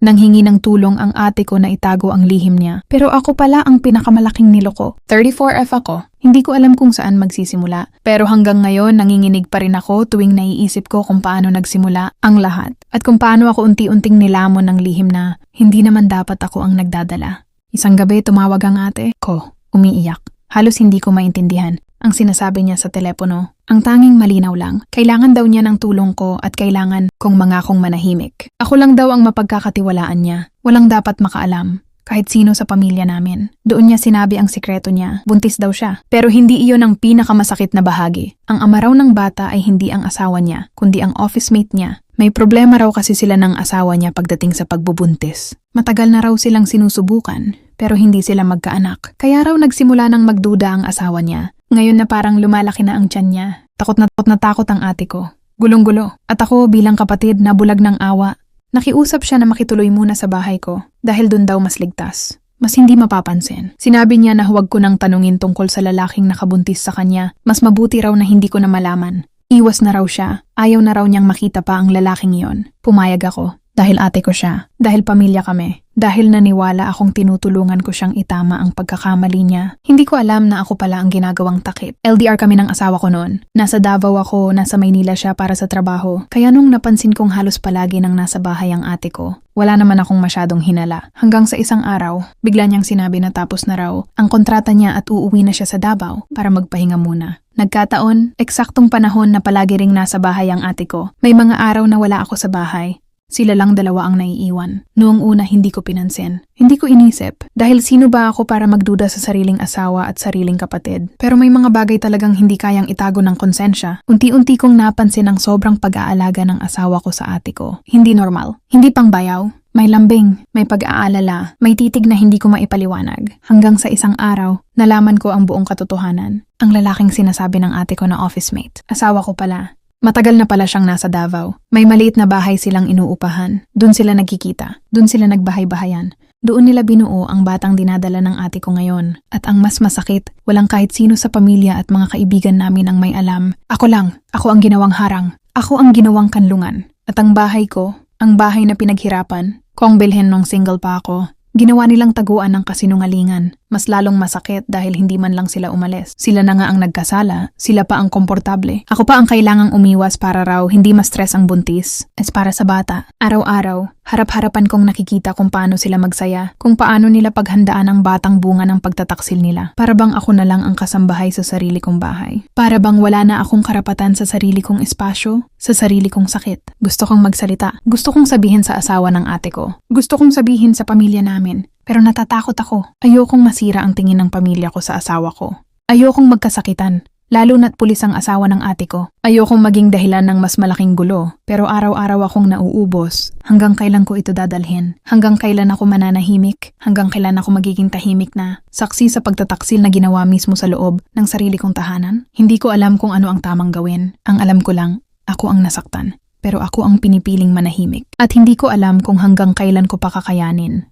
Nanghingi ng tulong ang ate ko na itago ang lihim niya. Pero ako pala ang pinakamalaking niloko. 34F ako. Hindi ko alam kung saan magsisimula. Pero hanggang ngayon nanginginig pa rin ako tuwing naiisip ko kung paano nagsimula ang lahat. At kung paano ako unti-unting nilamon ng lihim na hindi naman dapat ako ang nagdadala. Isang gabi tumawag ang ate ko, umiiyak. Halos hindi ko maintindihan ang sinasabi niya sa telepono. Ang tanging malinaw lang, kailangan daw niya ng tulong ko at kailangan kong mangakong manahimik. Ako lang daw ang mapagkakatiwalaan niya. Walang dapat makaalam. Kahit sino sa pamilya namin. Doon niya sinabi ang sikreto niya. Buntis daw siya. Pero hindi iyon ang pinakamasakit na bahagi. Ang ama raw ng bata ay hindi ang asawa niya, kundi ang office mate niya. May problema raw kasi sila ng asawa niya pagdating sa pagbubuntis. Matagal na raw silang sinusubukan, pero hindi sila magkaanak. Kaya raw nagsimula ng magduda ang asawa niya. Ngayon na parang lumalaki na ang tiyan niya. Takot na takot ang ate ko. Gulong-gulo. At ako bilang kapatid na bulag ng awa. Nakiusap siya na makituloy muna sa bahay ko dahil doon daw mas ligtas. Mas hindi mapapansin. Sinabi niya na huwag ko nang tanungin tungkol sa lalaking nakabuntis sa kanya. Mas mabuti raw na hindi ko na malaman. Iwas na raw siya. Ayaw na raw niyang makita pa ang lalaking iyon. Pumayag ako. Dahil ate ko siya. Dahil pamilya kami. Dahil naniwala akong tinutulungan ko siyang itama ang pagkakamali niya. Hindi ko alam na ako pala ang ginagawang takip. LDR kami ng asawa ko noon. Nasa Davao ako, nasa Maynila siya para sa trabaho. Kaya nung napansin kong halos palagi nang nasa bahay ang ate ko, wala naman akong masyadong hinala. Hanggang sa isang araw, bigla niyang sinabi na tapos na raw ang kontrata niya at uuwi na siya sa Davao para magpahinga muna. Nagkataon, eksaktong panahon na palagi ring nasa bahay ang ate ko. May mga araw na wala ako sa bahay. Sila lang dalawa ang naiiwan. Noong una hindi ko pinansin. Hindi ko inisip. Dahil sino ba ako para magduda sa sariling asawa at sariling kapatid. Pero may mga bagay talagang hindi kayang itago ng konsensya. Unti-unti kong napansin ang sobrang pag-aalaga ng asawa ko sa ate ko. Hindi normal. Hindi pangbayaw. May lambing, may pag-aalala, may titig na hindi ko maipaliwanag. Hanggang sa isang araw, nalaman ko ang buong katotohanan. Ang lalaking sinasabi ng ate ko na office mate. Asawa ko pala. Matagal na pala siyang nasa Davao. May maliit na bahay silang inuupahan. Doon sila nagkikita. Doon sila nagbahay-bahayan. Doon nila binuo ang batang dinadala ng ate ko ngayon. At ang mas masakit, walang kahit sino sa pamilya at mga kaibigan namin ang may alam. Ako lang. Ako ang ginawang harang. Ako ang ginawang kanlungan. At ang bahay ko, ang bahay na pinaghirapan, kung bilhin nung single pa ako, ginawa nilang taguan ng kasinungalingan. Mas lalong masakit dahil hindi man lang sila umalis. Sila na nga ang nagkasala, sila pa ang komportable. Ako pa ang kailangang umiwas para raw hindi ma-stress ang buntis. Es para sa bata. Araw-araw, harap-harapan kong nakikita kung paano sila magsaya, kung paano nila paghandaan ang batang bunga ng pagtataksil nila. Para bang ako na lang ang kasambahay sa sarili kong bahay. Para bang wala na akong karapatan sa sarili kong espasyo, sa sarili kong sakit. Gusto kong magsalita. Gusto kong sabihin sa asawa ng ate ko. Gusto kong sabihin sa pamilya namin. Pero natatakot ako. Ayokong masira ang tingin ng pamilya ko sa asawa ko. Ayokong magkasakitan, lalo na't pulis ang asawa ng ate ko. Ayokong maging dahilan ng mas malaking gulo, pero araw-araw akong nauubos. Hanggang kailan ko ito dadalhin? Hanggang kailan ako mananahimik? Hanggang kailan ako magiging tahimik na saksi sa pagtataksil na ginawa mismo sa loob ng sarili kong tahanan? Hindi ko alam kung ano ang tamang gawin. Ang alam ko lang, ako ang nasaktan. Pero ako ang pinipiling manahimik. At hindi ko alam kung hanggang kailan ko pa kakayanin.